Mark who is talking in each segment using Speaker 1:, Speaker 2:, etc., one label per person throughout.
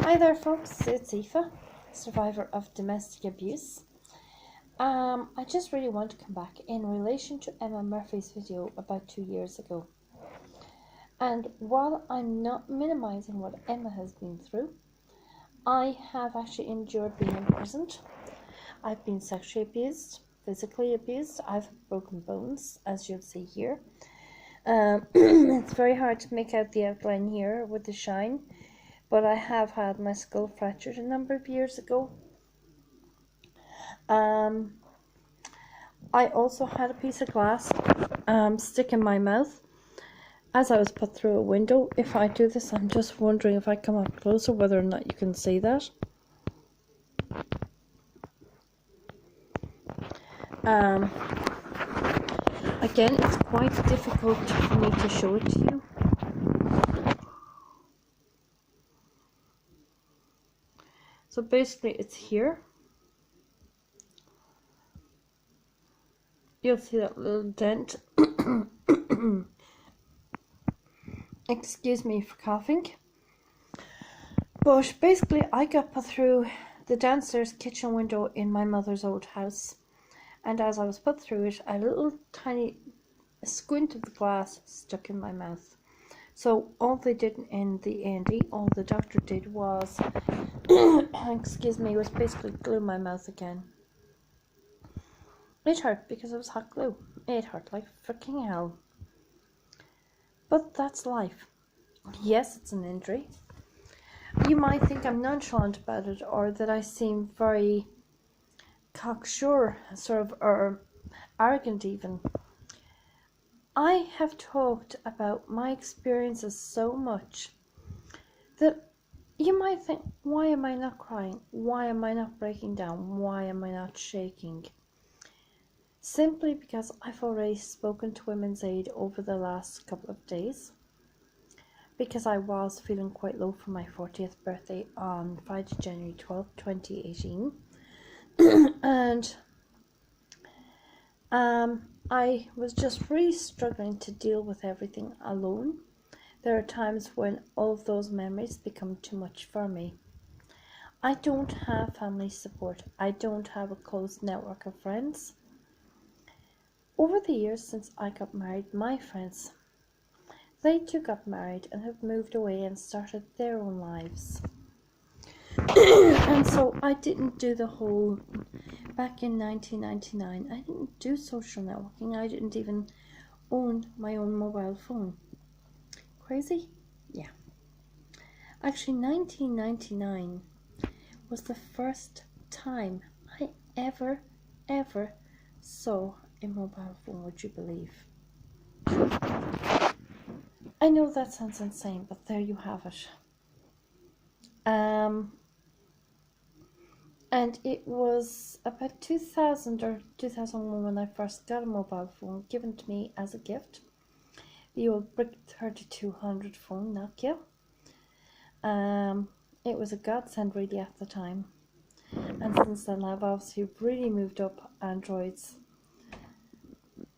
Speaker 1: Hi there folks, it's Aoife, survivor of domestic abuse. I just really want to come back in relation to Emma Murphy's video about 2 years ago. And while I'm not minimizing what Emma has been through, I have actually endured being imprisoned. I've been sexually abused, physically abused, I've broken bones, as you'll see here. It's very hard to make out the outline here with the shine, but I have had my skull fractured a number of years ago. I also had a piece of glass stick in my mouth as I was put through a window. If I do this, I'm just wondering if I come up closer whether or not you can see that. Again, it's quite difficult for me to show it to you. So basically it's here. You'll see that little dent. Excuse me for coughing. But basically I got put through the downstairs kitchen window in my mother's old house. And as I was put through it, a little tiny squint of the glass stuck in my mouth. So all they did in the A&E, all the doctor did was, excuse me, was basically glue my mouth again. It hurt because it was hot glue. It hurt like freaking hell. But that's life. Yes, it's an injury. You might think I'm nonchalant about it, or that I seem very cocksure, sort of, or arrogant even. I have talked about my experiences so much that you might think, why am I not crying? Why am I not breaking down? Why am I not shaking? Simply because I've already spoken to Women's Aid over the last couple of days, because I was feeling quite low for my 40th birthday on Friday, January 12th, 2018. And I was just really struggling to deal with everything alone. There are times when all of those memories become too much for me. I don't have family support. I don't have a close network of friends. Over the years since I got married, my friends, they too got married and have moved away and started their own lives. And so I didn't do the whole, back in 1999, I didn't do social networking. I didn't even own my own mobile phone. Crazy? Yeah. Actually, 1999 was the first time I ever saw a mobile phone, would you believe? I know that sounds insane, but there you have it. And it was about 2000 or 2001 when I first got a mobile phone given to me as a gift. The old Brick 3200 phone, Nokia. It was a godsend really at the time. And since then I've obviously really moved up Androids.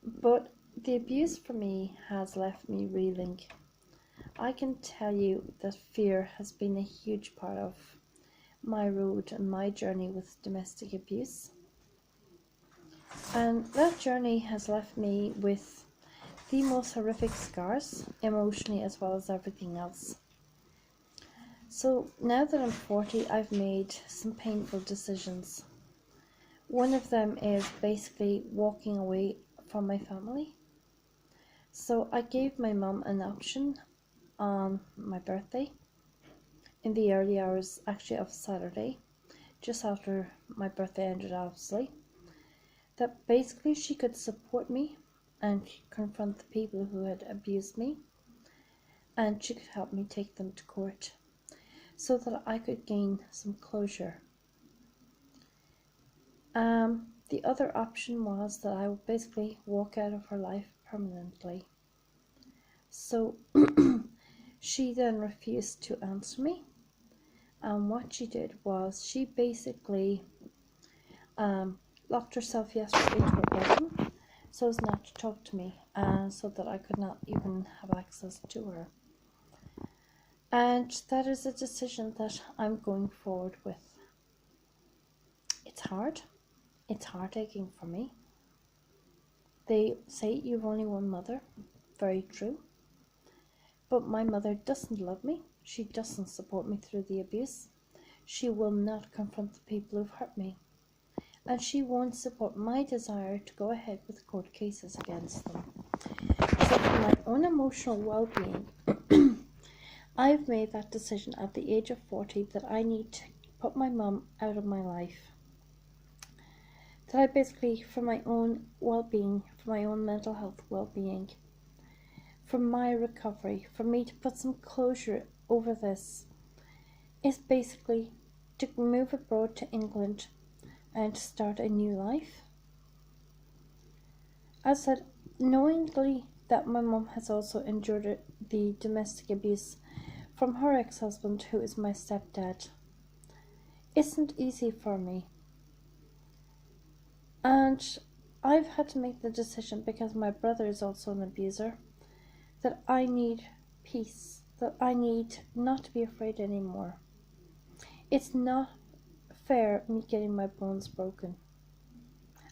Speaker 1: But the abuse for me has left me reeling. I can tell you that fear has been a huge part of my road and my journey with domestic abuse. And that journey has left me with the most horrific scars, emotionally as well as everything else. So now that I'm 40, I've made some painful decisions. One of them is basically walking away from my family. So I gave my mum an option on my birthday, in the early hours actually of Saturday, just after my birthday ended obviously, that basically she could support me and confront the people who had abused me, and she could help me take them to court so that I could gain some closure. The other option was that I would basically walk out of her life permanently. So she then refused to answer me, and what she did was she basically locked herself yesterday into her bedroom so as not to talk to me, so that I could not even have access to her. And that is a decision that I'm going forward with. It's hard. It's heartaching for me. They say you've only one mother. Very true. But my mother doesn't love me. She doesn't support me through the abuse. She will not confront the people who've hurt me. And she won't support my desire to go ahead with court cases against them. So for my own emotional well-being, I've made that decision at the age of 40 that I need to put my mum out of my life. That I basically, for my own well-being, for my own mental health well-being, for my recovery, for me to put some closure over this, is basically to move abroad to England and start a new life. As I said, knowingly that my mum has also endured the domestic abuse from her ex-husband, who is my stepdad, isn't easy for me. And I've had to make the decision, because my brother is also an abuser, that I need peace, that I need not to be afraid anymore. It's not fair me getting my bones broken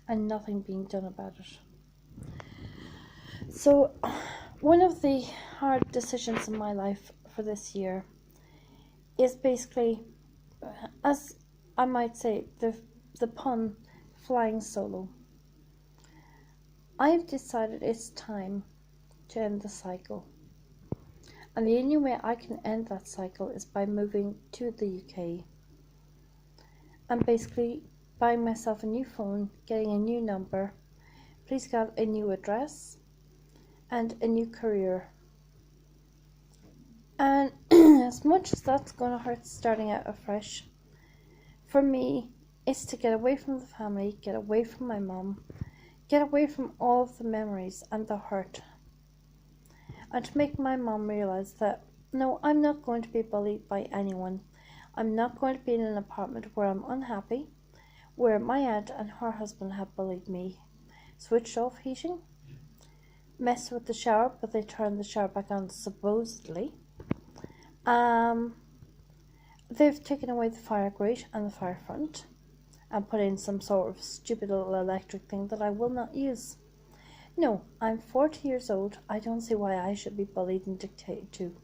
Speaker 1: and nothing being done about it. So one of the hard decisions in my life for this year is basically, as I might say, the pun, flying solo. I've decided it's time to end the cycle. And the only way I can end that cycle is by moving to the UK and basically buying myself a new phone, getting a new number, please God, a new address, and a new career. And as much as that's going to hurt starting out afresh, for me, it's to get away from the family, get away from my mum, get away from all of the memories and the hurt, and to make my mum realise that, no, I'm not going to be bullied by anyone. I'm not going to be in an apartment where I'm unhappy, where my aunt and her husband have bullied me, switched off heating, messed with the shower, but they turned the shower back on supposedly. They've taken away the fire grate and the fire front and put in some sort of stupid little electric thing that I will not use. No, I'm 40 years old. I don't see why I should be bullied and dictated to.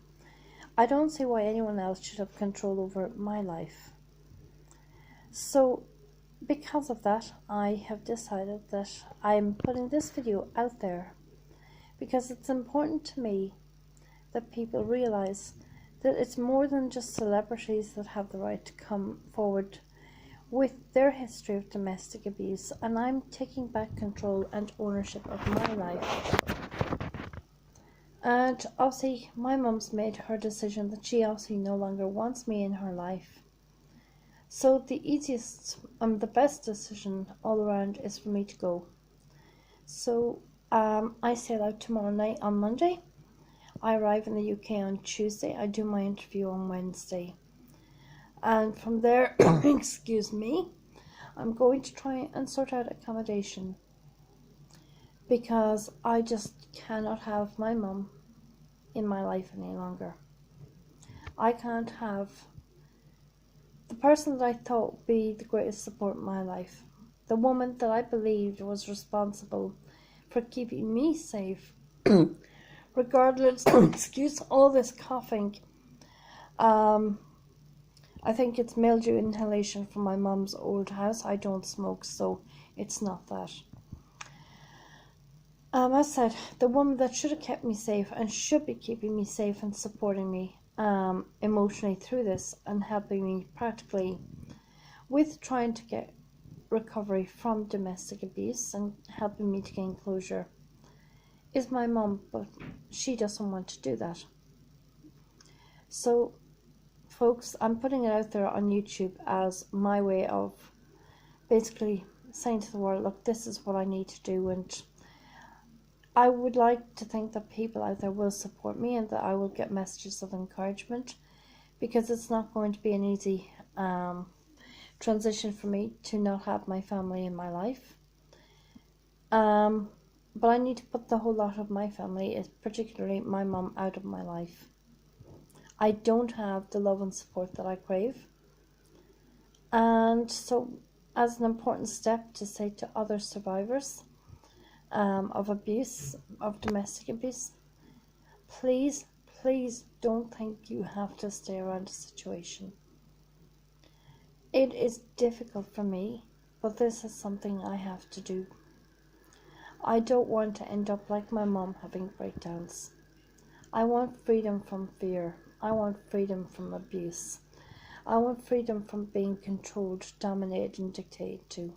Speaker 1: I don't see why anyone else should have control over my life. So, because of that, I have decided that I'm putting this video out there because it's important to me that people realise that it's more than just celebrities that have the right to come forward with their history of domestic abuse, and I'm taking back control and ownership of my life. And obviously my mum's made her decision that she obviously no longer wants me in her life. So the easiest and the best decision all around is for me to go. So I sail out tomorrow night on Monday. I arrive in the UK on Tuesday. I do my interview on Wednesday. And from there, excuse me, I'm going to try and sort out accommodation, because I just cannot have my mum in my life any longer. I can't have the person that I thought would be the greatest support in my life, the woman that I believed was responsible for keeping me safe, regardless, excuse all this coughing. I think it's mildew inhalation from my mum's old house. I don't smoke, so it's not that. As I said, the woman that should have kept me safe and should be keeping me safe and supporting me emotionally through this and helping me practically with trying to get recovery from domestic abuse and helping me to gain closure is my mum, but she doesn't want to do that. So folks, I'm putting it out there on YouTube as my way of basically saying to the world, look, this is what I need to do, and I would like to think that people out there will support me and that I will get messages of encouragement, because it's not going to be an easy transition for me to not have my family in my life. But I need to put the whole lot of my family, particularly my mum, out of my life. I don't have the love and support that I crave. And so, as an important step to say to other survivors of abuse, of domestic abuse, please, please don't think you have to stay around a situation. It is difficult for me, but this is something I have to do. I don't want to end up like my mom having breakdowns. I want freedom from fear. I want freedom from abuse. I want freedom from being controlled, dominated, and dictated to.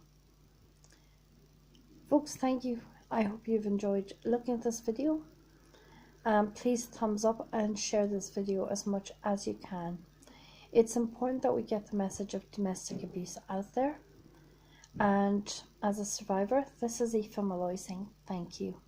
Speaker 1: Folks, thank you. I hope you've enjoyed looking at this video. Please thumbs up and share this video as much as you can. It's important that we get the message of domestic abuse out there. And as a survivor, this is Aoife Malloy saying thank you.